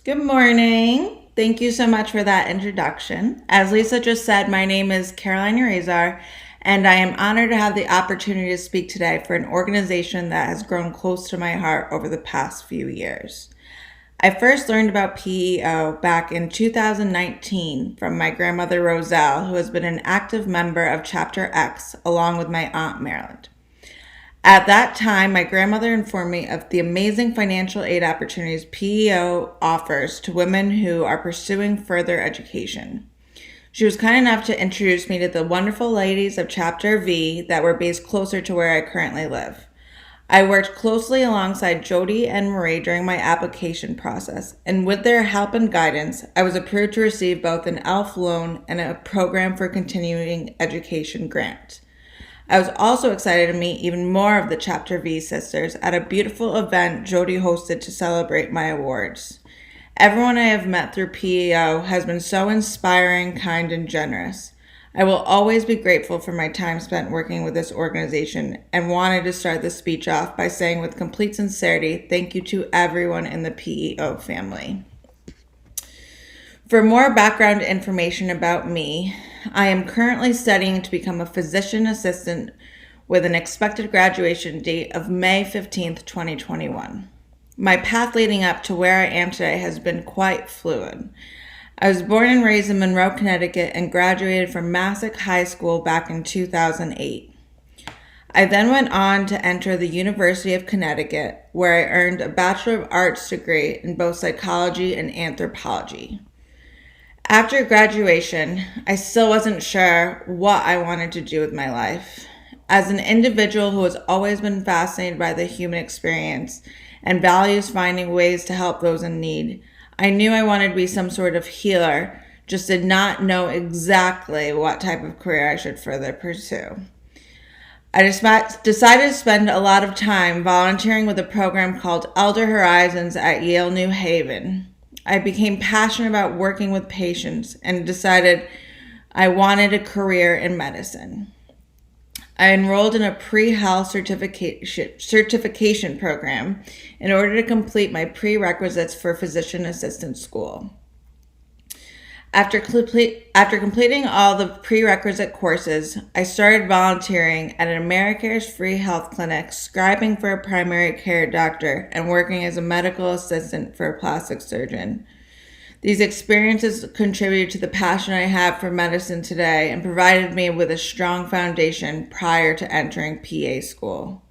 Good morning. Thank you so much for that introduction. As Lisa just said, my name is Caroline Urizar, and I am honored to have the opportunity to speak today for an organization that has grown close to my heart over the past few years. I first learned about PEO back in 2019 from my grandmother Roselle, who has been an active member of Chapter X along with my Aunt Marilyn. At that time, my grandmother informed me of the amazing financial aid opportunities PEO offers to women who are pursuing further education. She was kind enough to introduce me to the wonderful ladies of Chapter V that were based closer to where I currently live. I worked closely alongside Jody and Marie during my application process, and with their help and guidance, I was approved to receive both an ELF loan and a program for continuing education grant. I was also excited to meet even more of the Chapter V sisters at a beautiful event Jody hosted to celebrate my awards. Everyone I have met through PEO has been so inspiring, kind, and generous. I will always be grateful for my time spent working with this organization and wanted to start this speech off by saying with complete sincerity, thank you to everyone in the PEO family. For more background information about me, I am currently studying to become a physician assistant with an expected graduation date of May 15th, 2021. My path leading up to where I am today has been quite fluid. I was born and raised in Monroe, Connecticut, and graduated from Massac High School back in 2008. I then went on to enter the University of Connecticut, where I earned a Bachelor of Arts degree in both psychology and anthropology. After graduation, I still wasn't sure what I wanted to do with my life. As an individual who has always been fascinated by the human experience and values finding ways to help those in need, I knew I wanted to be some sort of healer, just did not know exactly what type of career I should further pursue. I decided to spend a lot of time volunteering with a program called Elder Horizons at Yale New Haven. I became passionate about working with patients and decided I wanted a career in medicine. I enrolled in a pre-health certification program in order to complete my prerequisites for physician assistant school. After completing all the prerequisite courses, I started volunteering at an AmeriCare's free health clinic, scribing for a primary care doctor, and working as a medical assistant for a plastic surgeon. These experiences contributed to the passion I have for medicine today and provided me with a strong foundation prior to entering PA school.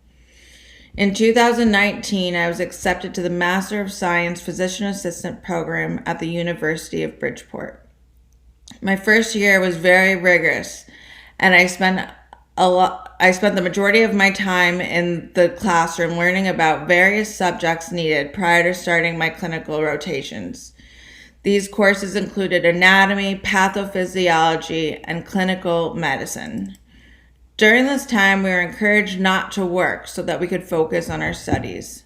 In 2019, I was accepted to the Master of Science Physician Assistant program at the University of Bridgeport. My first year was very rigorous, and I spent the majority of my time in the classroom learning about various subjects needed prior to starting my clinical rotations. These courses included anatomy, pathophysiology, and clinical medicine. During this time, we were encouraged not to work so that we could focus on our studies.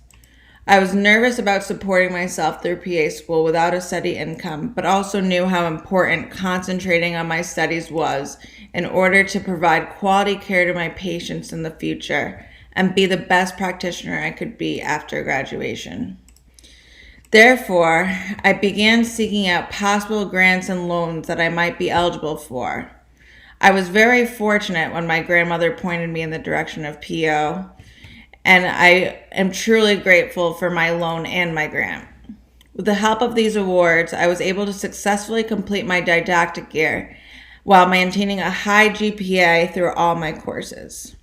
I was nervous about supporting myself through PA school without a steady income, but also knew how important concentrating on my studies was in order to provide quality care to my patients in the future and be the best practitioner I could be after graduation. Therefore, I began seeking out possible grants and loans that I might be eligible for. I was very fortunate when my grandmother pointed me in the direction of PO, and I am truly grateful for my loan and my grant. With the help of these awards, I was able to successfully complete my didactic year while maintaining a high GPA through all my courses.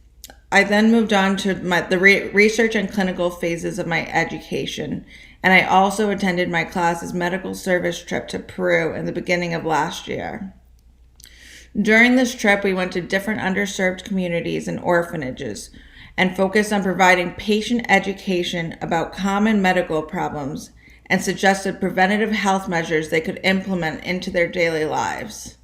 I then moved on to the research and clinical phases of my education, and I also attended my class's medical service trip to Peru in the beginning of last year. During this trip, we went to different underserved communities and orphanages and focused on providing patient education about common medical problems and suggested preventative health measures they could implement into their daily lives.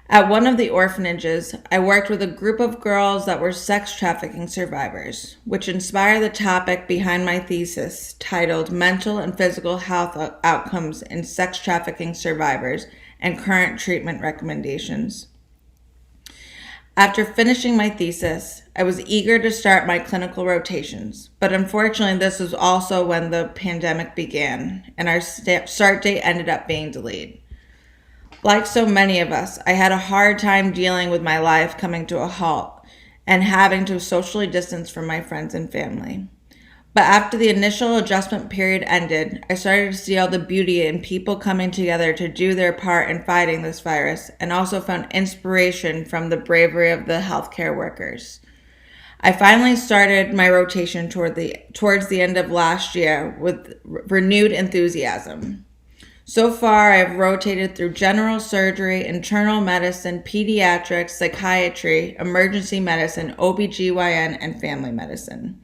At one of the orphanages, I worked with a group of girls that were sex trafficking survivors, which inspired the topic behind my thesis titled Mental and Physical Health Outcomes in Sex Trafficking Survivors and Current Treatment Recommendations. After finishing my thesis, I was eager to start my clinical rotations, but unfortunately, this was also when the pandemic began, and our start date ended up being delayed. Like so many of us, I had a hard time dealing with my life coming to a halt and having to socially distance from my friends and family. But after the initial adjustment period ended, I started to see all the beauty in people coming together to do their part in fighting this virus, and also found inspiration from the bravery of the healthcare workers. I finally started my rotation towards the end of last year with renewed enthusiasm. So far, I've rotated through general surgery, internal medicine, pediatrics, psychiatry, emergency medicine, OBGYN, and family medicine.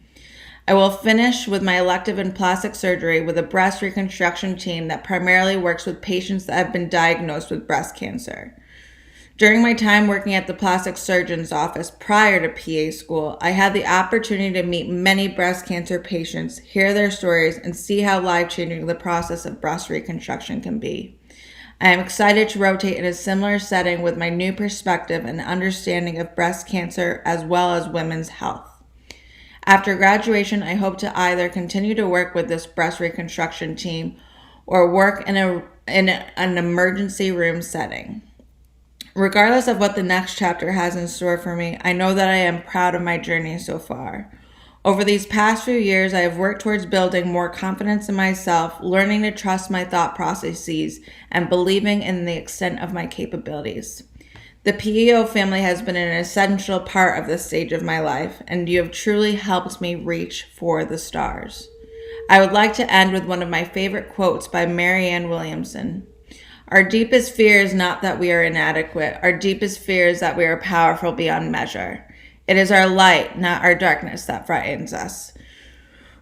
I will finish with my elective in plastic surgery with a breast reconstruction team that primarily works with patients that have been diagnosed with breast cancer. During my time working at the plastic surgeon's office prior to PA school, I had the opportunity to meet many breast cancer patients, hear their stories, and see how life-changing the process of breast reconstruction can be. I am excited to rotate in a similar setting with my new perspective and understanding of breast cancer as well as women's health. After graduation, I hope to either continue to work with this breast reconstruction team or work in an emergency room setting. Regardless of what the next chapter has in store for me, I know that I am proud of my journey so far. Over these past few years, I have worked towards building more confidence in myself, learning to trust my thought processes, and believing in the extent of my capabilities. The PEO family has been an essential part of this stage of my life, and you have truly helped me reach for the stars. I would like to end with one of my favorite quotes by Marianne Williamson. Our deepest fear is not that we are inadequate. Our deepest fear is that we are powerful beyond measure. It is our light, not our darkness, that frightens us.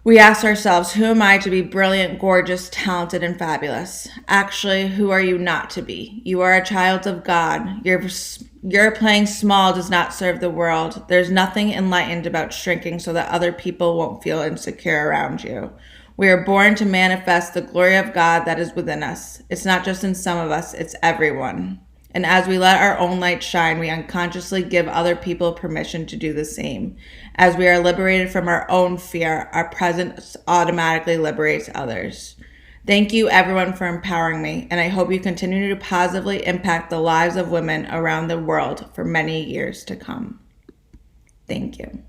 We ask ourselves, who am I to be brilliant, gorgeous, talented, and fabulous? Actually, who are you not to be? You are a child of God. Your playing small does not serve the world. There's nothing enlightened about shrinking so that other people won't feel insecure around you. We are born to manifest the glory of God that is within us. It's not just in some of us, it's everyone. And as we let our own light shine, we unconsciously give other people permission to do the same. As we are liberated from our own fear, our presence automatically liberates others. Thank you, everyone, for empowering me, and I hope you continue to positively impact the lives of women around the world for many years to come. Thank you.